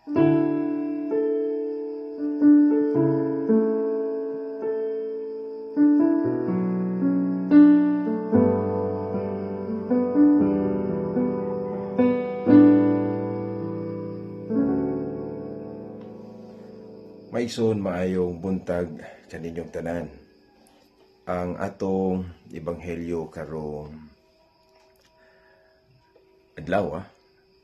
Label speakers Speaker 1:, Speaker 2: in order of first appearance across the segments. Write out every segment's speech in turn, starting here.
Speaker 1: Maigsoon maayong buntag kaninyong tanan. Ang atong ebanghelyo karong adlaw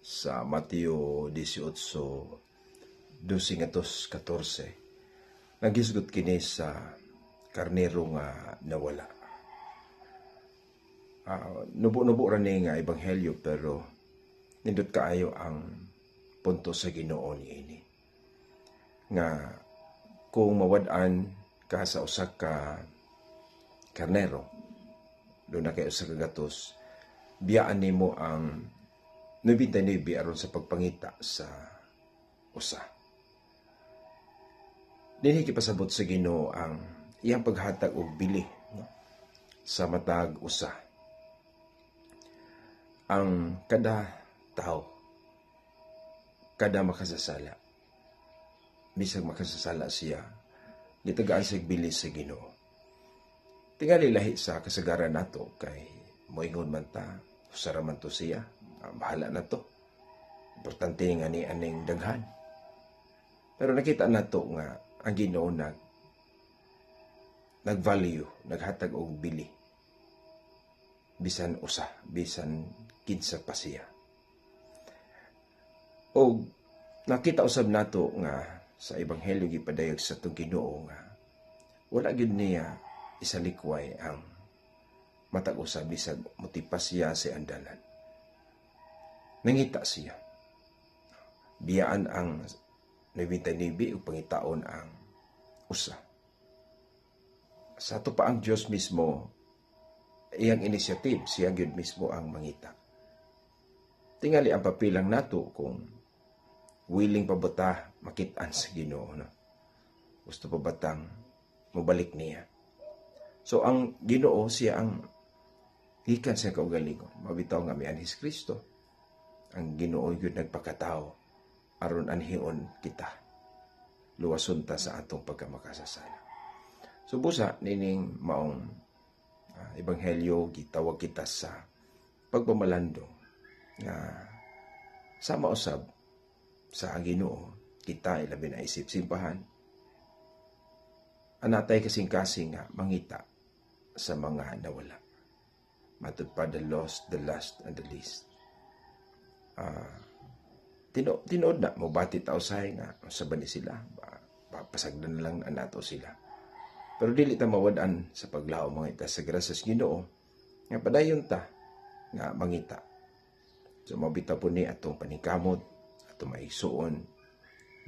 Speaker 1: sa Mateo 18:12-14 nagisgot kini sa karnero nga nawala. Nubo-nubo ra ni nga ebanghelyo pero nindot kaayo ang punto sa Ginoo niini. Nga kung mawad-an ka sa usa ka karnero, doon na kay usa ka gatos, biyaan nimo ang 99 aron sa pagpangita sa usa. Dinhi kipasabot sa Ginoo ang iyang paghatag og bili sa matag usa. Ang kada tao, kada makasasala, bisag makasasala siya, gitagaan sa bilis sa Ginoo. Tingali lahi sa kasagaran nato kay moingon man ta, usara man to siya, bahala na to. Importante nga ni aning daghan. Pero nakita nato nga ang Ginoo nag-value, naghatag og bili. Bisan usa, bisan kinsa pa siya. Og nakita usab nato nga sa ebanghelyo gipadayag sa atong Ginoo nga wala gyud niya isalikway ang matag usa bisag motipas siya sa andalan. Nangita siya. Biyaan ang 99 ug pangitaon ang usa. Sa ato pa ang Dios mismo, iyang initiative, siya gyud mismo ang mangita. Tingali ang papilang nato kung willing pa bata makit-an sa Ginoo, no? Gusto pa batang mabalik niya. So ang Ginoo siya ang gikan sa kaugalingon. Mabitaw nga mianhis Kristo. Ang Ginoo gyud nagpakatao aron anhion kita. Luwason ta sa atong pagkamakasasala. So busa nining maong ebanghelyo gitawag kita sa pagpamalandong nga sama usab sa Ginoo, kita ilabi na isip simbahan. Anatay kasing-kasing nga mangita sa mga nawala. Matud pa the lost, the last, and the least. Tinood na, mabati tao sahay nga, saban ni sila, pasagdan na lang nato sila. Pero dili ta mawad-an sa paglao mga ita sa grasas Ginoo, nga padayon ta, nga mangita. So mabita po ni atong paningkamot, maigsuon,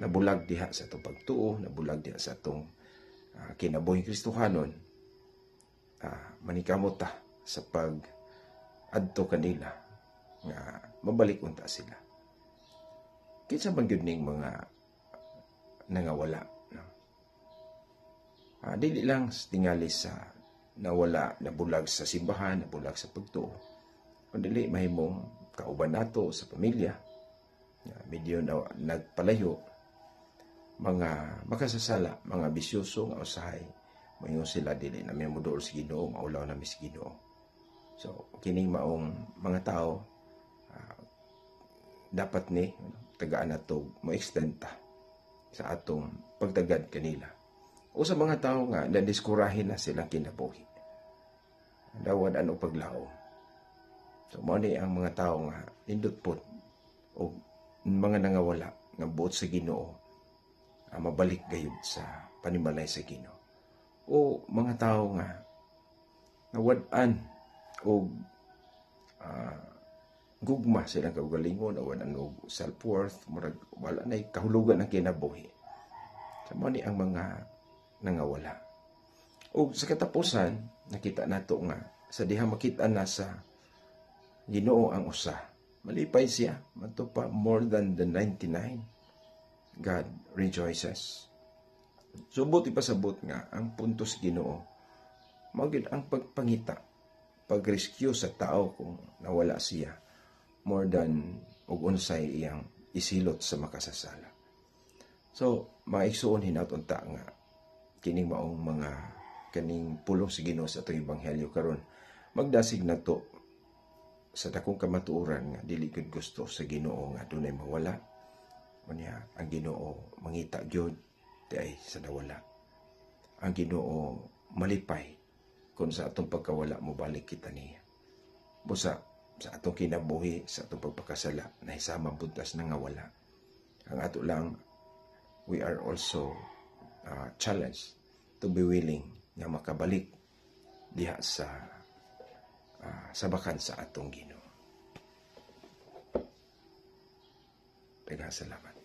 Speaker 1: nabulag diha sa itong pagtuo, nabulag diha sa itong kinabuhing Kristohanon, manikamot ta sa pag-adto kanila, nga mabalik unta sila. Kinsa man gyud ning mga nangawala, no? Dili lang tingali sa nawala, nabulag sa simbahan, nabulag sa pagtuo, kundi mahimong kauban nato sa pamilya, medyo nagpalayo, mga makasasala, mga bisyoso nga usahay, mayon sila dili na may muduol sa Ginoo, maulaw na mis Ginoo. So kining maong mga tao, dapat ni tagaan nato mo-extend ta sa atong pagtagad kanila. O sa mga tao nga nadiskurahin na silang kinabuhi, dawad ano paglao. So mao ni ang mga tao nga nindot pod o mga nangawala nga buot sa Ginoo, mabalik gayud sa panimalay sa Ginoo. O mga tao nga nawad-an o gugma silang kaugalingon, nawad-an og self-worth, murag wala na kahulugan ang kinabuhi. So mo ni ang mga nangawala. O sa katapusan, nakita nato nga sa diha makita na sa Ginoo ang usa, malipay siya, mato pa more than the 99. God rejoices. Subot ipasabot nga ang punto sa Ginoo, magid ang pagpangita, pag-rescue sa tao kung nawala siya, more than og unsay iyang isilot sa makasasala. So, mga igsuon hinaut-unta nga kining maong mga kaning pulong sa Ginoo sa atong ebanghelyo karon magdasig nato sa dakong kamatuoran nga dili gud gusto sa Ginoo nga dunay mawala. Unya ang Ginoo mangita gyud di ay sa nawala. Ang Ginoo malipay kung sa atong pagkawala mo balik kita niya. Busa sa atong kinabuhi, sa atong pagpakasala nahisama buntas na nga wala. Ang ato lang, we are also challenged to be willing nga makabalik diha sa sabakan sa atong Ginoo. Salamat.